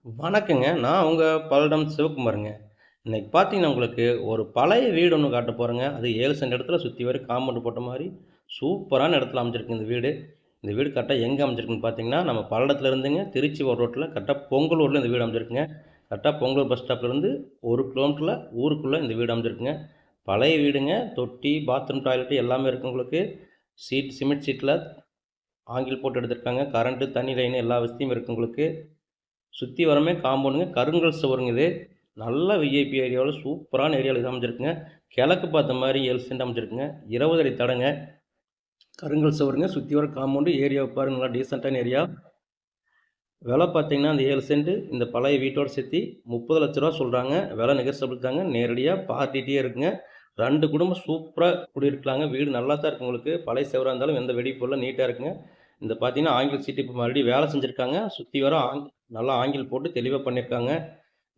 வணக்கங்க. நான் உங்க பல்லடம் சிவகுமாருங்க. இன்னைக்கு பார்த்தீங்கன்னா, உங்களுக்கு ஒரு பழைய வீடு ஒண்ணு காட்டப் போறேங்க. அது 7 சென்ட் இடத்துல சுத்தி வர காம்பவுண்ட் போட்ட மாரி சூப்பரான இடத்துல அமைஞ்சிருக்கு இந்த வீடு. இந்த வீடு கரெக்ட்டா எங்க அமைஞ்சிருக்குன்னு பார்த்தீங்கன்னா, நம்ம பல்லடத்துல இருந்துங்க திருச்சி போற ரோட்ல கரெக்ட்டா பொங்கலூர்ல இந்த வீடு அமைஞ்சிருக்குங்க. கரெக்ட்டா பொங்கலூர் பஸ் ஸ்டாப்ல இருந்து 1 கிலோமீட்டர்ல ஊருக்குள்ள இந்த வீடு அமைஞ்சிருக்குங்க. பழைய வீடுங்க. தொட்டி, பாத்ரூம், டாய்லெட் எல்லாமே இருக்கு உங்களுக்கு. சிமெண்ட் சீட்ல ஆங்கில் போட்டு எடுத்திருக்காங்க. கரண்ட், தண்ணி லைன் எல்லா வசதியும் இருக்கு உங்களுக்கு. சுற்றி வரமே காம்பவுண்டுங்க. கருங்கல் சுவருங்க இது. நல்ல விஐபி ஏரியாவில் சூப்பரான ஏரியாவில் இது அமைஞ்சிருக்குங்க. கிழக்கு பார்த்த மாதிரி 7 சென்ட் அமைஞ்சிருக்குங்க. 20 அடி தடங்க. கருங்கல் சுவருங்க. சுற்றி வர காம்பவுண்டு. ஏரியாவை பாருங்க, நல்லா டீசெண்டான ஏரியா. விலை பார்த்தீங்கன்னா அந்த 7 சென்ட் இந்த பழைய வீட்டோட சேர்த்து 30 லட்ச ரூபா சொல்கிறாங்க. விலை நெகோசியபிள் தாங்க. நேரடியாக பார்ட்டிகிட்டே இருக்குங்க. 2 குடும்பம் சூப்பராக குடியிருக்கலாங்க. வீடு நல்லா தான் இருக்குது உங்களுக்கு. பழைய செவராக இருந்தாலும் எந்த வெடிப்பொருளும் நீட்டாக இருக்குங்க. இந்த பார்த்தீங்கன்னா ஆங்கில் சீட்டு இப்போ மறுபடியும் வேலை செஞ்சுருக்காங்க. சுற்றி வர நல்லா ஆங்கில் போட்டு தெளிவாக பண்ணியிருக்காங்க.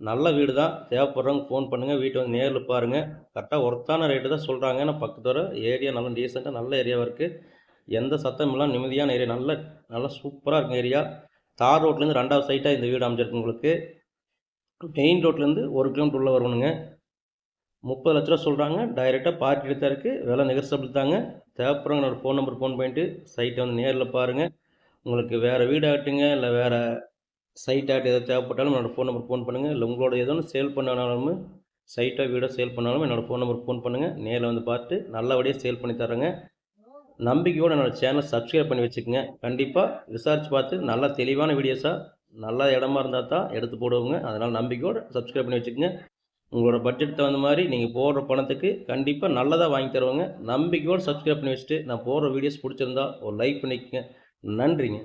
நல்ல வீடு தான். தேவைப்படுறவங்க ஃபோன் பண்ணுங்கள். வீட்டை வந்து நேரில் பாருங்கள். கரெக்டாக ஒர்த்தான ரேட்டு தான் சொல்கிறாங்க. ஏன்னா பக்கத்து வர ஏரியா நல்லா டீசெண்டாக நல்ல ஏரியாவாக இருக்குது. எந்த சத்தம் இல்லாமல் நிம்மதியான ஏரியா. நல்ல நல்லா சூப்பராக இருக்கும் ஏரியா. தார் ரோட்லேருந்து 2வது சைட்டாக இந்த வீடு அமைஞ்சிருக்கு உங்களுக்கு. மெயின் ரோட்லேருந்து 1 கிலோமீட்டர் உள்ளே வரணுங்க. 30 லட்ச ரூபா சொல்கிறாங்க. டைரெக்டாக பார்ட்டி தான் இருக்குது. விலை நெகோசியபிள் தாங்க. தேவைப்படுறவங்க என்னோடய ஃபோன் நம்பர் ஃபோன் பண்ணிட்டு சைட்டை வந்து நேரில் பாருங்கள். உங்களுக்கு வேறு வீடு ஆகட்டுங்க, இல்லை வேறு சைட் ஆட் எதாவது தேவைப்பட்டாலும் என்னோடய ஃபோன் நம்பர் ஃபோன் பண்ணுங்கள். இல்லை உங்களோட ஏதோ ஒன்று சேல் பண்ணாலும் சைட்டோ வீடோ சேல் பண்ணாலும் என்னோடய ஃபோன் நம்பருக்கு ஃபோன் பண்ணுங்கள். நேரில் வந்து பார்த்து நல்லபடியாக சேல் பண்ணி தரேங்க. நம்பிக்கையோடு என்னோடய சேனலை சப்ஸ்கிரைப் பண்ணி வச்சுக்கோங்க. கண்டிப்பாக விசாரித்து பார்த்து நல்லா தெளிவான வீடியோஸாக நல்ல இடமா இருந்தால் தான் எடுத்து போடுவோங்க. அதனால் நம்பிக்கையோடு சப்ஸ்கிரைப் பண்ணி வச்சுக்கோங்க. உங்களோட பட்ஜெட் தகுந்த மாதிரி நீங்கள் போடுற பணத்துக்கு கண்டிப்பாக நல்லதாக வாங்கி தருவாங்க. நம்பிக்கையோடு சப்ஸ்கிரைப் பண்ணி வச்சுட்டு நான் போடுற வீடியோஸ் பிடிச்சிருந்தா ஒரு லைக் பண்ணிக்கோங்க. நன்றிங்க.